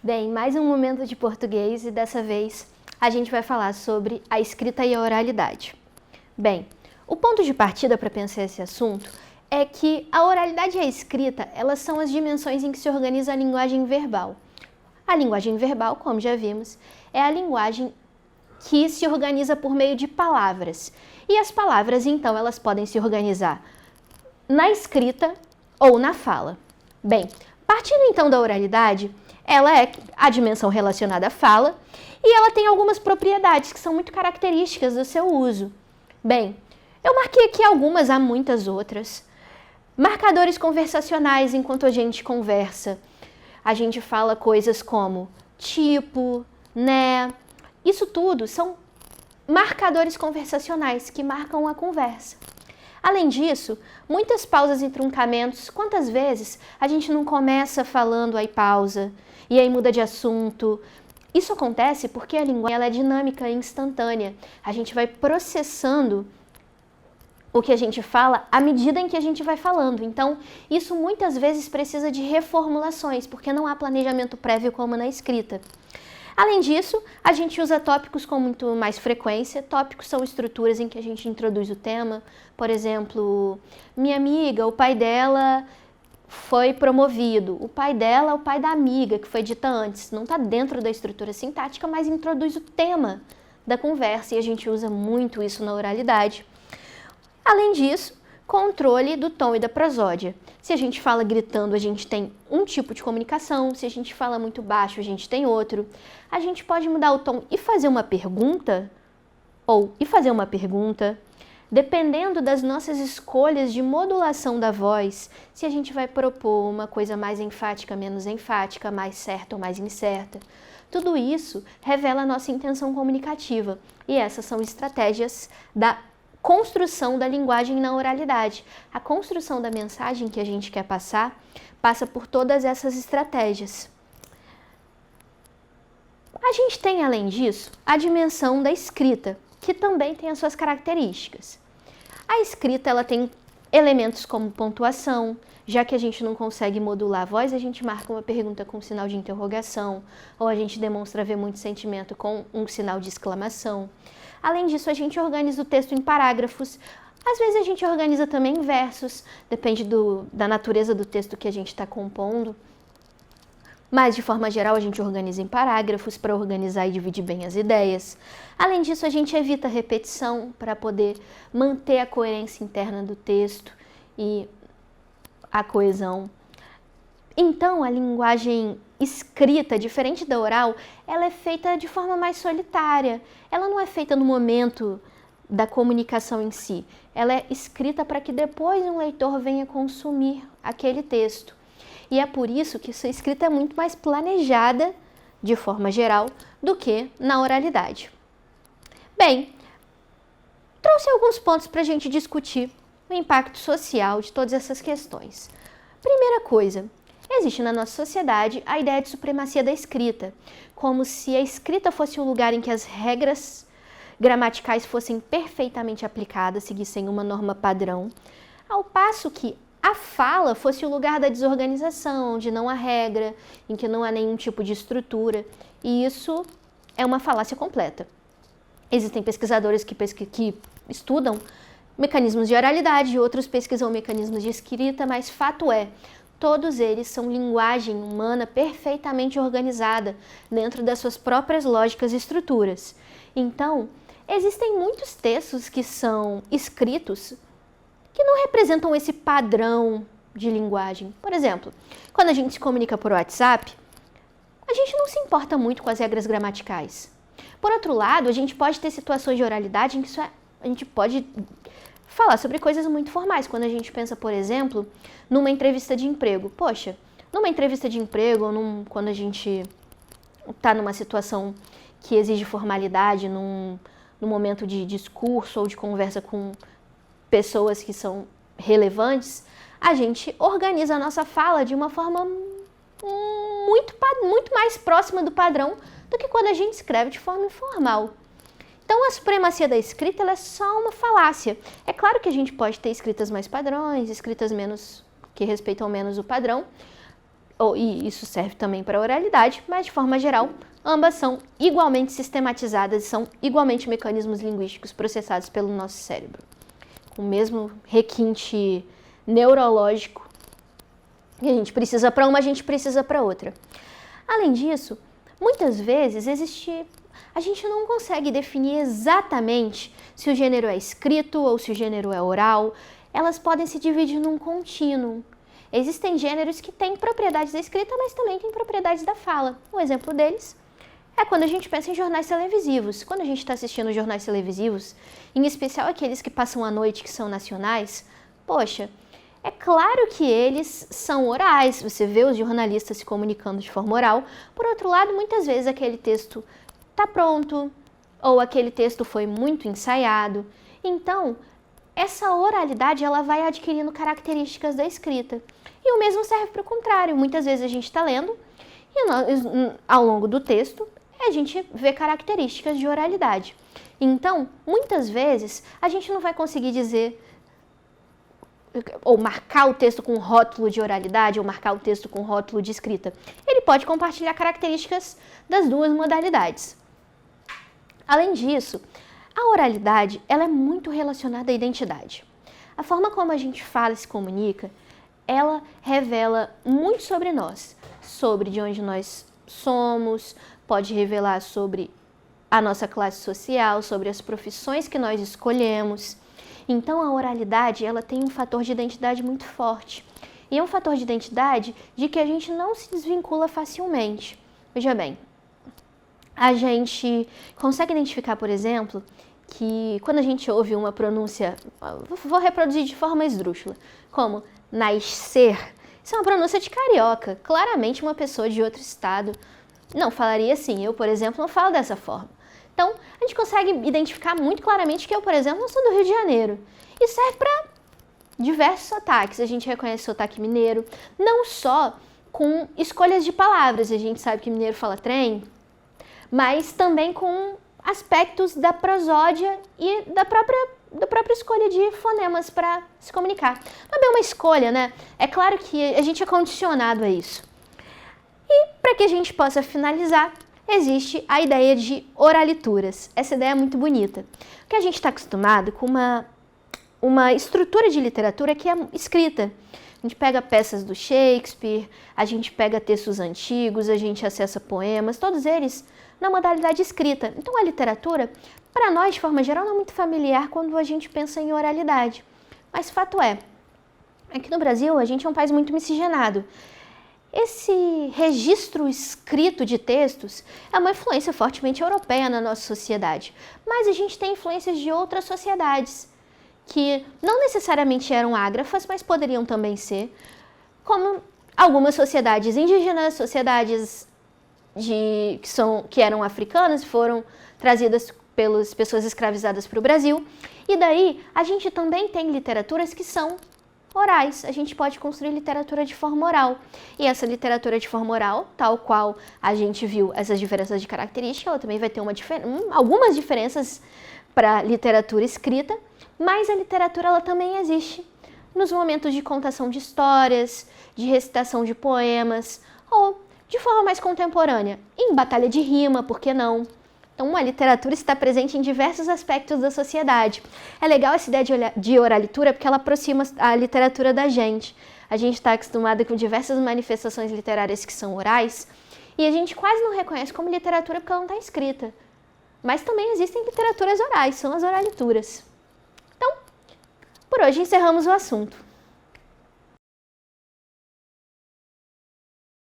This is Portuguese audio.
Bem, mais um momento de português e dessa vez a gente vai falar sobre a escrita e a oralidade. Bem, o ponto de partida para pensar esse assunto é que a oralidade e a escrita, elas são as dimensões em que se organiza a linguagem verbal. A linguagem verbal, como já vimos, é a linguagem que se organiza por meio de palavras. E as palavras, então, elas podem se organizar na escrita ou na fala. Bem, partindo então da oralidade, ela é a dimensão relacionada à fala e ela tem algumas propriedades que são muito características do seu uso. Bem, eu marquei aqui algumas, há muitas outras. Marcadores conversacionais enquanto a gente conversa. A gente fala coisas como tipo, né. Isso tudo são marcadores conversacionais que marcam a conversa. Além disso, muitas pausas e truncamentos. Quantas vezes a gente não começa falando, aí pausa, e aí muda de assunto? Isso acontece porque a linguagem ela é dinâmica e instantânea. A gente vai processando o que a gente fala à medida em que a gente vai falando. Então, isso muitas vezes precisa de reformulações, porque não há planejamento prévio como na escrita. Além disso, a gente usa tópicos com muito mais frequência. Tópicos são estruturas em que a gente introduz o tema. Por exemplo, minha amiga, o pai dela foi promovido. O pai dela é o pai da amiga, que foi dita antes. Não está dentro da estrutura sintática, mas introduz o tema da conversa e a gente usa muito isso na oralidade. Além disso, controle do tom e da prosódia. Se a gente fala gritando, a gente tem um tipo de comunicação. Se a gente fala muito baixo, a gente tem outro. A gente pode mudar o tom e fazer uma pergunta, dependendo das nossas escolhas de modulação da voz, se a gente vai propor uma coisa mais enfática, menos enfática, mais certa ou mais incerta. Tudo isso revela a nossa intenção comunicativa e essas são estratégias da construção da linguagem na oralidade. A construção da mensagem que a gente quer passar passa por todas essas estratégias. A gente tem, além disso, a dimensão da escrita, que também tem as suas características. A escrita ela tem elementos como pontuação. Já que a gente não consegue modular a voz, a gente marca uma pergunta com um sinal de interrogação, ou a gente demonstra ver muito sentimento com um sinal de exclamação. Além disso, a gente organiza o texto em parágrafos. Às vezes a gente organiza também em versos, depende da natureza do texto que a gente está compondo. Mas, de forma geral, a gente organiza em parágrafos para organizar e dividir bem as ideias. Além disso, a gente evita repetição para poder manter a coerência interna do texto e a coesão. Então, a linguagem escrita, diferente da oral, ela é feita de forma mais solitária. Ela não é feita no momento da comunicação em si. Ela é escrita para que depois um leitor venha consumir aquele texto. E é por isso que sua escrita é muito mais planejada, de forma geral, do que na oralidade. Bem, trouxe alguns pontos para a gente discutir o impacto social de todas essas questões. Primeira coisa, existe na nossa sociedade a ideia de supremacia da escrita, como se a escrita fosse o lugar em que as regras gramaticais fossem perfeitamente aplicadas, seguissem uma norma padrão, ao passo que a fala fosse o lugar da desorganização, onde não há regra, em que não há nenhum tipo de estrutura, e isso é uma falácia completa. Existem pesquisadores que estudam mecanismos de oralidade e outros pesquisam mecanismos de escrita, mas fato é, todos eles são linguagem humana perfeitamente organizada dentro das suas próprias lógicas e estruturas. Então, existem muitos textos que são escritos que não representam esse padrão de linguagem. Por exemplo, quando a gente se comunica por WhatsApp, a gente não se importa muito com as regras gramaticais. Por outro lado, a gente pode ter situações de oralidade em que a gente pode falar sobre coisas muito formais. Quando a gente pensa, por exemplo, numa entrevista de emprego. Poxa, numa entrevista de emprego, ou quando a gente está numa situação que exige formalidade, num momento de discurso ou de conversa com pessoas que são relevantes, a gente organiza a nossa fala de uma forma muito mais próxima do padrão do que quando a gente escreve de forma informal. Então, a supremacia da escrita ela é só uma falácia. É claro que a gente pode ter escritas mais padrões, escritas menos que respeitam menos o padrão. e isso serve também para a oralidade, mas de forma geral, ambas são igualmente sistematizadas e são igualmente mecanismos linguísticos processados pelo nosso cérebro, com o mesmo requinte neurológico que a gente precisa para uma, a gente precisa para outra. Além disso, muitas vezes a gente não consegue definir exatamente se o gênero é escrito ou se o gênero é oral. Elas podem se dividir num contínuo. Existem gêneros que têm propriedades da escrita, mas também têm propriedades da fala. Um exemplo deles é quando a gente pensa em jornais televisivos. Quando a gente está assistindo jornais televisivos, em especial aqueles que passam à noite, que são nacionais, poxa, é claro que eles são orais, você vê os jornalistas se comunicando de forma oral. Por outro lado, muitas vezes aquele texto está pronto, ou aquele texto foi muito ensaiado. Então, essa oralidade ela vai adquirindo características da escrita. E o mesmo serve para o contrário. Muitas vezes a gente está lendo e ao longo do texto a gente vê características de oralidade. Então, muitas vezes a gente não vai conseguir dizer ou marcar o texto com rótulo de oralidade ou marcar o texto com rótulo de escrita. Ele pode compartilhar características das duas modalidades. Além disso, a oralidade ela é muito relacionada à identidade. A forma como a gente fala e se comunica, ela revela muito sobre nós, sobre de onde nós somos, pode revelar sobre a nossa classe social, sobre as profissões que nós escolhemos. Então, a oralidade ela tem um fator de identidade muito forte. E é um fator de identidade de que a gente não se desvincula facilmente. Veja bem, a gente consegue identificar, por exemplo, que quando a gente ouve uma pronúncia, vou reproduzir de forma esdrúxula, como nascer, isso é uma pronúncia de carioca. Claramente uma pessoa de outro estado não falaria assim. Eu, por exemplo, não falo dessa forma. Então, a gente consegue identificar muito claramente que eu, por exemplo, não sou do Rio de Janeiro. E serve para diversos sotaques. A gente reconhece sotaque mineiro, não só com escolhas de palavras. A gente sabe que mineiro fala trem, mas também com aspectos da prosódia e da própria escolha de fonemas para se comunicar. Não é bem uma escolha, né? É claro que a gente é condicionado a isso. E para que a gente possa finalizar, existe a ideia de oralituras. Essa ideia é muito bonita. Porque a gente está acostumado com uma estrutura de literatura que é escrita. A gente pega peças do Shakespeare, a gente pega textos antigos, a gente acessa poemas, todos eles na modalidade escrita. Então a literatura, para nós, de forma geral, não é muito familiar quando a gente pensa em oralidade. Mas fato é, aqui no Brasil a gente é um país muito miscigenado. Esse registro escrito de textos é uma influência fortemente europeia na nossa sociedade, mas a gente tem influências de outras sociedades, que não necessariamente eram ágrafas, mas poderiam também ser, como algumas sociedades indígenas, sociedades que eram africanas e foram trazidas pelas pessoas escravizadas para o Brasil. E daí a gente também tem literaturas que são orais. A gente pode construir literatura de forma oral. E essa literatura de forma oral, tal qual a gente viu essas diferenças de característica, ela também vai ter algumas diferenças para a literatura escrita, mas a literatura ela também existe nos momentos de contação de histórias, de recitação de poemas, ou de forma mais contemporânea, em batalha de rima, por que não? Então, a literatura está presente em diversos aspectos da sociedade. É legal essa ideia de oralitura porque ela aproxima a literatura da gente. A gente está acostumado com diversas manifestações literárias que são orais e a gente quase não reconhece como literatura porque ela não está escrita. Mas também existem literaturas orais, são as oralituras. Então, por hoje encerramos o assunto.